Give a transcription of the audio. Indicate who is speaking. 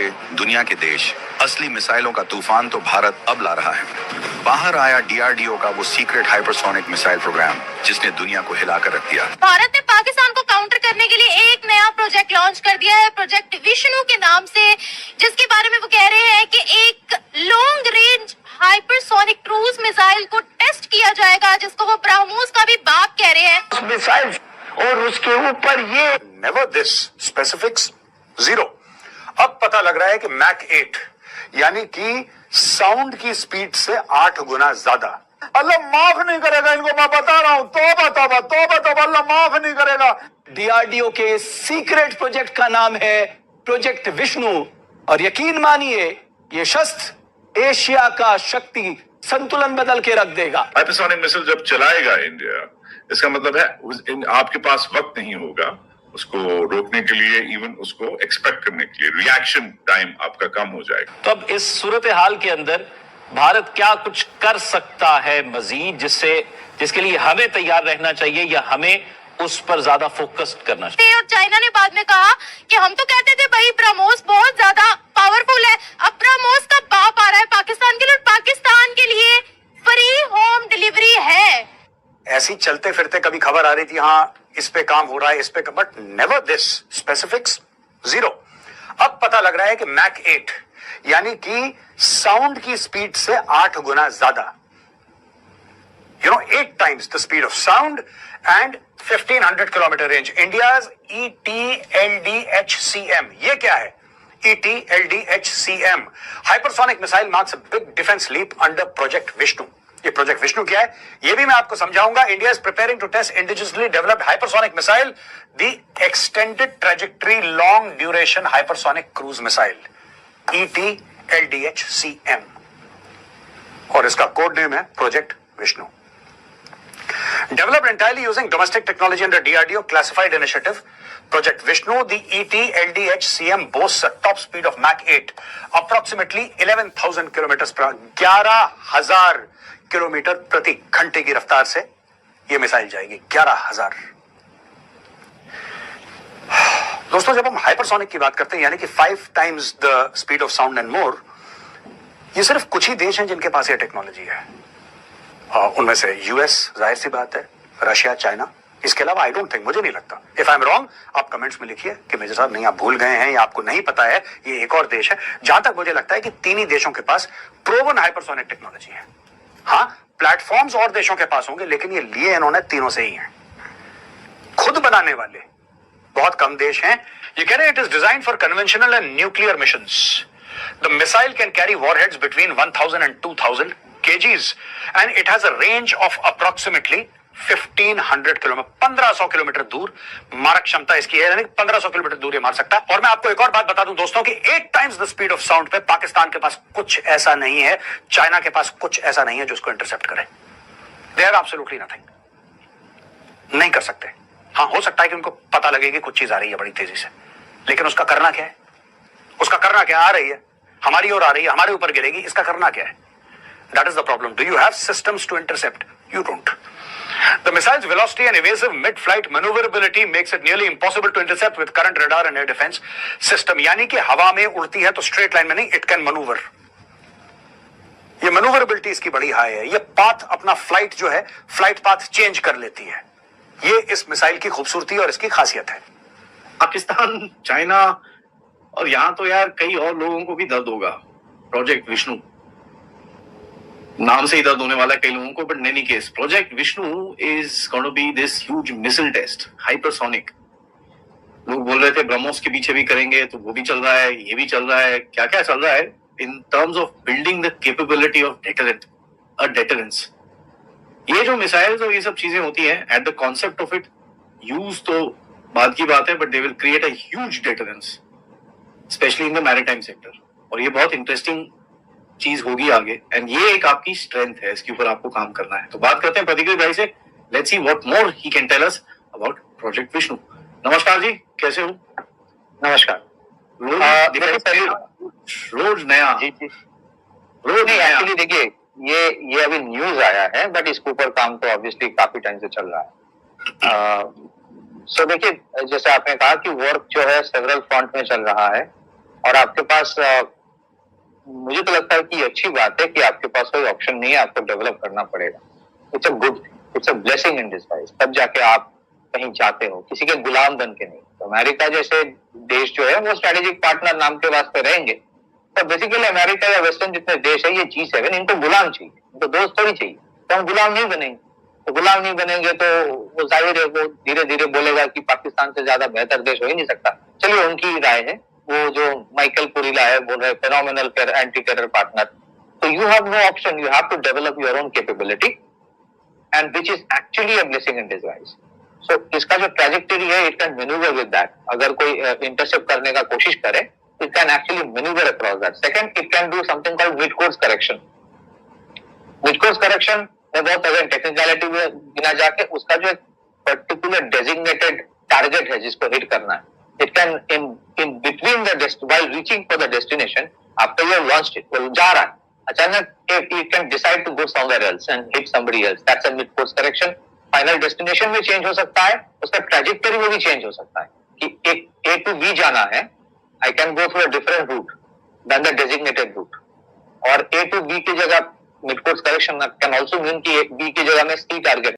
Speaker 1: के दुनिया के देश असली मिसाइलों का तूफान तो भारत अब ला रहा है। बाहर आया डीआरडीओ का वो सीक्रेट हाइपरसोनिक मिसाइल प्रोग्राम जिसने दुनिया को हिलाकर रख दिया।
Speaker 2: भारत ने पाकिस्तान को काउंटर करने के लिए एक नया प्रोजेक्ट लॉन्च कर दिया है, प्रोजेक्ट विष्णु के नाम से, जिसके बारे में वो कह रहे हैं कि एक long range hypersonic cruise missile को टेस्ट किया जाएगा, जिसको वो ब्रह्मोस का भी बाप कह रहे हैं।
Speaker 3: मिसाइल और उसके ऊपर ये नेवर दिस स्पेसिफिक्स 0। अब पता लग रहा है कि मैक 8 यानी कि साउंड की स्पीड से 8 गुना ज्यादा। अल्लाह माफ नहीं करेगा इनको, मैं बता रहा हूं। तौबा तौबा तौबा तौबा, अल्लाह माफ नहीं करेगा।
Speaker 4: डीआरडीओ के सीक्रेट प्रोजेक्ट का नाम है प्रोजेक्ट विष्णु, और यकीन मानिए ये शस्त्र एशिया का शक्ति संतुलन बदल के रख देगा।
Speaker 5: हाइपरसोनिक मिसाइल जब चलाएगा इंडिया, इसका मतलब है आपके पास वक्त नहीं होगा उसको रोकने के लिए, इवन उसको एक्सपेक्ट करने के लिए। रिएक्शन टाइम आपका कम हो जाएगा।
Speaker 4: तो अब इस सूरत हाल के अंदर भारत क्या कुछ कर सकता है मजीद, जिसके लिए हमें तैयार रहना चाहिए या हमें उस पर ज्यादा फोकस करना चाहिए?
Speaker 2: और चाइना ने बाद में कहा कि हम तो कहते थे भाई ब्रह्मोस बहुत ज्यादा पावरफुल है, अब ब्रह्मोस का बाप आ रहा है पाकिस्तान के लिए, पाकिस्तान के लिए फ्री होम डिलीवरी है।
Speaker 3: ऐसी चलते फिरते कभी खबर आ रही थी, हाँ इस पे काम हो रहा है, इस पे, बट नेवर दिस स्पेसिफिक्स 0। अब पता लग रहा है कि मैक 8 यानी कि साउंड की स्पीड से 8 गुना ज्यादा, 8 times the speed of sound and 1500 kilometer range. India's ETLDHCM. ये क्या है? ETLDHCM. Hypersonic missile marks a big defense leap under Project Vishnu. ये प्रोजेक्ट विष्णु क्या है ये भी मैं आपको समझाऊंगा। India is preparing to test indigenously developed hypersonic missile, the extended trajectory long duration hypersonic cruise missile, ETLDHCM, और इसका कोड नेम है project Vishnu. Developed entirely using domestic technology under DRDO classified initiative, Project Vishnu, the ETLDHCM boasts a top speed of Mach 8, approximately 11,000 kilometers per hour, 11,000 kilometre प्रति घंटे की रफ्तार से यह missile जाएगी। 11,000। दोस्तों, जब हम हाइपरसोनिक की बात करते हैं यानी कि 5 times the speed of sound and more, ये सिर्फ कुछ ही देश हैं जिनके पास यह टेक्नोलॉजी है। उनमें से यूएस, जाहिर सी बात है, रशिया, चाइना, इसके अलावा आई डोंट थिंक, मुझे नहीं लगता। इफ आई एम रॉन्ग, आप कमेंट्स में लिखिए कि मेजर साहब नहीं आप भूल गए हैं या आपको नहीं पता है, ये एक और देश है। जहां तक मुझे लगता है कि 3 ही देशों के पास प्रूवन हाइपरसोनिक टेक्नोलॉजी है। हाँ, प्लेटफॉर्म्स और देशों के पास होंगे, लेकिन ये लिए इन्होंने तीनों से ही हैं। खुद बनाने वाले बहुत कम देश हैं। ये कह रहे हैं it is design for conventional and nuclear missions. The missile can carry warheads between 1000 and 2000 kgs and it has a range of approximately 1500 kilometre, 1500 kilometre दूर मारक क्षमता इसकी है, यानी 1500 किलोमीटर दूर ये मार सकता है। और मैं आपको एक और बात बता दूं दोस्तों कि 8 times the speed of sound पे पाकिस्तान के पास कुछ ऐसा नहीं है, चाइना के पास कुछ ऐसा नहीं है जो उसको इंटरसेप्ट करे। दे हैव एब्सोल्युटली नथिंग, नहीं कर सकते। हाँ, हो सकता है कि उनको पता लगे कि कुछ चीज आ रही है बड़ी तेजी से, लेकिन उसका करना क्या है? उसका करना क्या? आ रही है हमारी ओर, आ रही है हमारे ऊपर गिरेगी, इसका करना क्या है? That is the problem. Do you have systems to intercept? You don't. The missile's velocity and evasive mid-flight maneuverability makes it nearly impossible to intercept with current radar and air defense system. यानी कि हवा में उड़ती है तो straight line में नहीं, it can maneuver. ये मैन्यूवरेबिलिटी इसकी बड़ी हाई है। ये पाथ, अपना फ्लाइट जो है, फ्लाइट पाथ चेंज कर लेती है। ये इस मिसाइल की खूबसूरती और इसकी खासियत है।
Speaker 6: पाकिस्तान, चाइना और यहां तो यार कई और लोगों को भी दर्द होगा। प्रोजेक्ट विष्णु नाम से ही दर्द होने वाला है कई लोगों को, but in any case project Vishnu is going to be this huge missile test, hypersonic. लोग बोल रहे थे ब्रह्मोस के पीछे भी करेंगे, तो वो भी चल रहा है, ये भी चल रहा है, क्या क्या चल रहा है in terms of building the capability of deterrence. ये जो मिसाइल्स और ये सब चीजें होती हैं, at the concept of it, use तो बात की बात है, but they will create a huge deterrence, specially in the maritime sector. और ये बहुत इंटरेस्टिंग चीज होगी आगे, एंड ये एक आपकी स्ट्रेंथ है, इसके ऊपर आपको काम करना है। तो बात करते हैं प्रतिक्रिया भाई से, let's see what more he can tell us about project Vishnu. नमस्कार जी, कैसे हो?
Speaker 7: नमस्कार।
Speaker 6: रोज नया
Speaker 7: जी जी रोज नहीं, एक्चुअली देखिए ये अभी न्यूज आया है, बट इसके ऊपर काम तो ऑब्वियसली काफी टाइम से चल रहा है। सो देखिए, जैसे आपने कहा कि वर्क जो है सेवरल फ्रंट में चल रहा है, और आपके पास मुझे तो लगता है कि अच्छी बात है कि आपके पास कोई ऑप्शन नहीं है, आपको डेवलप करना पड़ेगा। It's a good, it's a blessing in disguise. तब जाके आप कहीं जाते हो, किसी के गुलाम बन के नहीं। तो अमेरिका जैसे देश जो है वो स्ट्रेटेजिक पार्टनर नाम के वास्ते रहेंगे, तो बेसिकली अमेरिका या वेस्टर्न जितने देश है, ये G7 इनको गुलाम चाहिए, इनको दोस्त थोड़ी चाहिए। तो हम गुलाम नहीं बनेंगे, तो गुलाम नहीं बनेंगे तो वो जाहिर है वो धीरे धीरे बोलेगा कि पाकिस्तान से ज्यादा बेहतर देश हो ही नहीं सकता। चलिए उनकी राय है, वो जो माइकल कुरिला है बोल रहे फेनोमेनल एंटी टेरर पार्टनर। तो you have no option, you have to develop your own capability and which is actually a blessing in disguise. So इसका जो ट्रैजेक्टरी है, it can manoeuvre with that. अगर कोई intercept करने का कोशिश करे, it can actually manoeuvre across that. Second, it can do something called mid course correction. Mid course correction में बहुत अगर टेक्निकलिटी में गिना जाके उसका जो एक पर्टिकुलर डेजिग्नेटेड टारगेट है जिसको हिट करना है, it can in between the while reaching for the destination, after you have launched it, वो जा रहा है अचानक, it can decide to go somewhere else and hit somebody else. That's a mid course correction. Final destination में change हो सकता है, उसका ट्रैजेक्टरी में भी चेंज हो सकता है कि एक A to B जाना है, I can go through a different route than the designated route. और A to B की जगह mid course correction can also mean कि B की जगह में C टारगेट